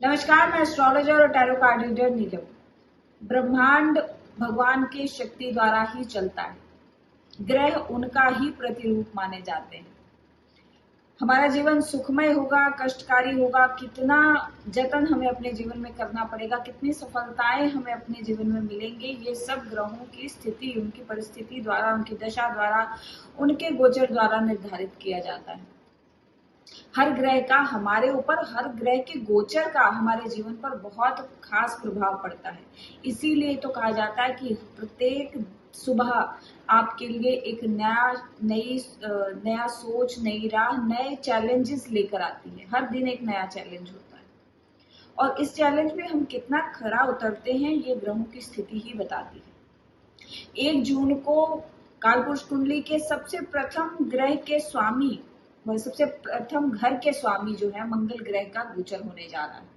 नमस्कार, मैं एस्ट्रोलॉजर और टैरो कार्ड रीडर नीलम। ब्रह्मांड भगवान की शक्ति द्वारा ही चलता है। ग्रह उनका ही प्रतिरूप माने जाते हैं। हमारा जीवन सुखमय होगा, कष्टकारी होगा, कितना जतन हमें अपने जीवन में करना पड़ेगा, कितनी सफलताएं हमें अपने जीवन में मिलेंगे, ये सब ग्रहों की स्थिति, उनकी परिस्थिति द्वारा, उनकी दशा द्वारा, उनके गोचर द्वारा निर्धारित किया जाता है। हर ग्रह का हमारे ऊपर, हर ग्रह के गोचर का हमारे जीवन पर बहुत खास प्रभाव पड़ता है। इसीलिए तो कहा जाता है कि प्रत्येक सुबह आपके लिए एक नया सोच, नई राह, नए चैलेंजेस लेकर आती है। हर दिन एक नया चैलेंज होता है और इस चैलेंज में हम कितना खरा उतरते हैं, ये ग्रहों की स्थिति ही बताती है। 1 जून को कालपुरुष कुंडली के सबसे प्रथम ग्रह के स्वामी, सबसे प्रथम घर के स्वामी जो है मंगल ग्रह का गोचर होने जा रहा है।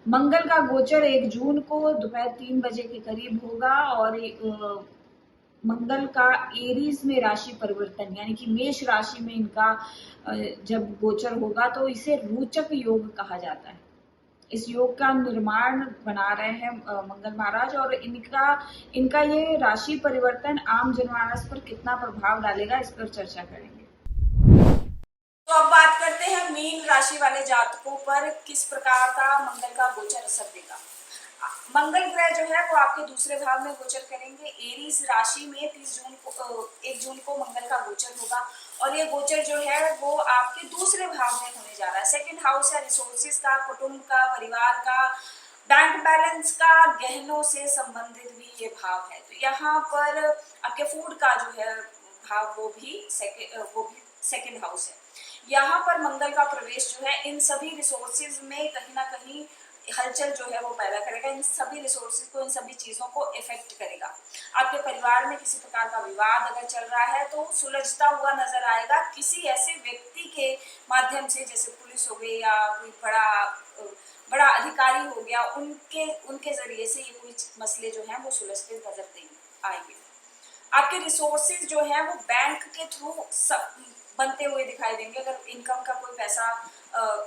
मंगल का गोचर 1 जून को दोपहर 3 बजे के करीब होगा और मंगल का एरीज में राशि परिवर्तन यानी कि मेष राशि में इनका जब गोचर होगा तो इसे रोचक योग कहा जाता है। इस योग का निर्माण बना रहे हैं मंगल महाराज, और इनका ये राशि परिवर्तन आम जनमानस पर कितना प्रभाव डालेगा, इस पर चर्चा करेंगे। तो अब बात करते हैं मीन राशि वाले जातकों पर किस प्रकार का मंगल का गोचर असर देगा। मंगल ग्रह जो है वो आपके दूसरे भाव में गोचर करेंगे। एरीज राशि में 1 जून को मंगल का गोचर होगा और ये गोचर जो है वो आपके दूसरे भाव में होने जा रहा है। सेकंड हाउस है रिसोर्सेज का, कुटुंब का, परिवार का, बैंक बैलेंस का, गहनों से संबंधित भी ये भाव है। तो यहाँ पर आपके फूड का जो है भाव वो भी सेकंड हाउस है। यहाँ पर मंगल का प्रवेश जो है इन सभी रिसोर्सेज में कहीं ना कहीं हलचल जो है वो पैदा करेगा। इन सभी रिसोर्सेज को, इन सभी चीजों को इफेक्ट करेगा। आपके परिवार में किसी प्रकार का विवाद अगर चल रहा है तो सुलझता हुआ नजर आएगा किसी ऐसे व्यक्ति के माध्यम से, जैसे पुलिस हो गई या कोई बड़ा अधिकारी हो गया, उनके जरिए से ये कोई मसले जो है वो सुलझते नजर आएंगे। आपके रिसोर्सेज जो है वो बैंक के थ्रू बनते हुए दिखाई देंगे। अगर इनकम का कोई पैसा,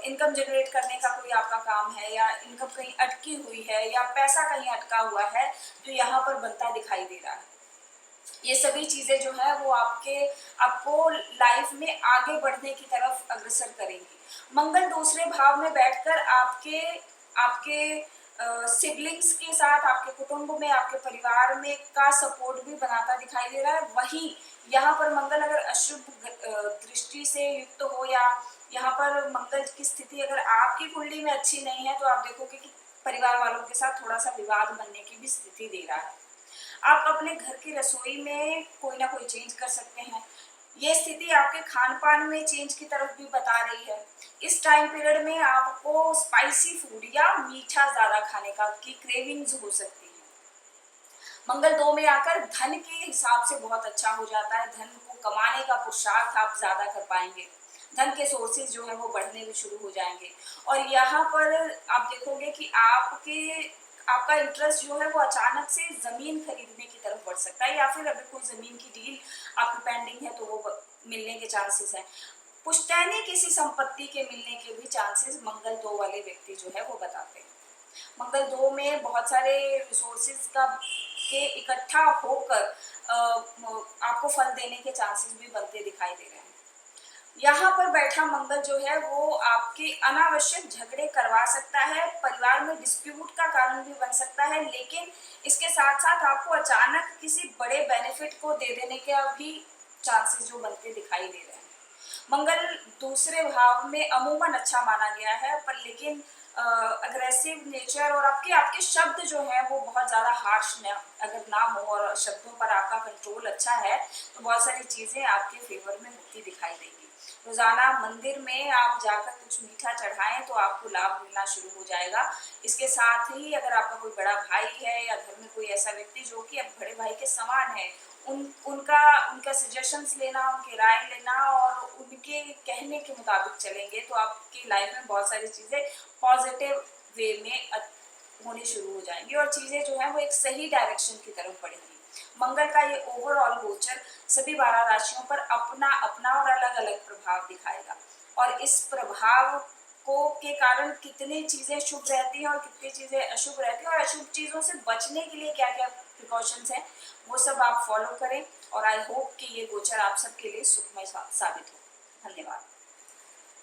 इनकम जनरेट करने का कोई आपका काम है या इनकम कहीं अटकी हुई है या पैसा कहीं अटका हुआ है तो यहाँ पर बनता दिखाई दे रहा है। ये सभी चीजें जो है वो आपको लाइफ में आगे बढ़ने की तरफ अग्रसर करेंगी। मंगल दूसरे भाव में बैठकर आपके आपके सिबलिंग्स के साथ, आपके कुटुंब में, आपके परिवार में का सपोर्ट भी बनाता दिखाई दे रहा है। वहीं यहाँ पर मंगल अगर अशुभ दृष्टि से युक्त हो या यहाँ पर मंगल की स्थिति अगर आपकी कुंडली में अच्छी नहीं है तो आप देखोगे कि परिवार वालों के साथ थोड़ा सा विवाद बनने की भी स्थिति दे रहा है। आप अपने घर की रसोई में कोई ना कोई चेंज कर सकते हैं। ये स्थिति आपके खान पान में चेंज की तरफ भी बता रही है। इस टाइम पीरियड में आपको स्पाइसी फूड या मीठा ज्यादा खाने का की क्रेविंग्स हो सकती है। मंगल 2 में आकर धन के हिसाब से बहुत अच्छा हो जाता है। धन को कमाने का पुरुषार्थ आप ज्यादा कर पाएंगे। धन के सोर्सेज जो है वो बढ़ने भी शुरू हो जाएंगे और यहाँ पर आप देखोगे कि आपका इंटरेस्ट जो है वो अचानक से जमीन खरीदने की तरफ बढ़ सकता है या फिर अगर कोई जमीन की डील आपकी पेंडिंग है तो वो मिलने के चांसेस हैं। पुश्तैनी किसी संपत्ति के मिलने के भी चांसेस मंगल 2 वाले व्यक्ति जो है वो बताते हैं। मंगल 2 में बहुत सारे रिसोर्सेज के इकट्ठा होकर आपको फल देने के चांसेस भी बनते दिखाई दे रहे हैं। यहाँ पर बैठा मंगल जो है वो आपके अनावश्यक झगड़े करवा सकता है, परिवार में डिस्प्यूट का कारण भी बन सकता है, लेकिन इसके साथ साथ आपको अचानक किसी बड़े बेनिफिट को दे देने के भी चांसेस जो बनते दिखाई दे रहे हैं। मंगल दूसरे भाव में अमूमन अच्छा माना गया है, पर लेकिन अग्रेसिव नेचर और आपके शब्द जो है वो बहुत ज्यादा हार्श अगर ना हो और शब्दों पर आपका कंट्रोल अच्छा है तो बहुत सारी चीजें आपके फेवर में होती दिखाई देगी। रोजाना मंदिर में आप जाकर कुछ मीठा चढ़ाएं तो आपको लाभ मिलना शुरू हो जाएगा। इसके साथ ही अगर आपका कोई बड़ा भाई है या घर में कोई ऐसा व्यक्ति जो कि अब बड़े भाई के समान है, उनका सजेशंस लेना, उनकी राय लेना और उनके कहने के मुताबिक चलेंगे तो आपकी लाइफ में बहुत सारी चीजें पॉजिटिव वे में होनी शुरू हो जाएंगी और चीजें जो है वो एक सही डायरेक्शन की तरफ बढ़ेंगी। मंगल का ये ओवरऑल गोचर सभी 12 राशियों पर अपना अपना और अलग अलग प्रभाव दिखाएगा और इस प्रभाव को के कारण कितनी चीजें शुभ रहती हैं और कितनी चीजें अशुभ रहती हैं, और अशुभ चीजों से बचने के लिए क्या क्या प्रिकॉशंस हैं, वो सब आप फॉलो करें। और आई होप कि ये गोचर आप सबके लिए सुखमय साबित हो। धन्यवाद।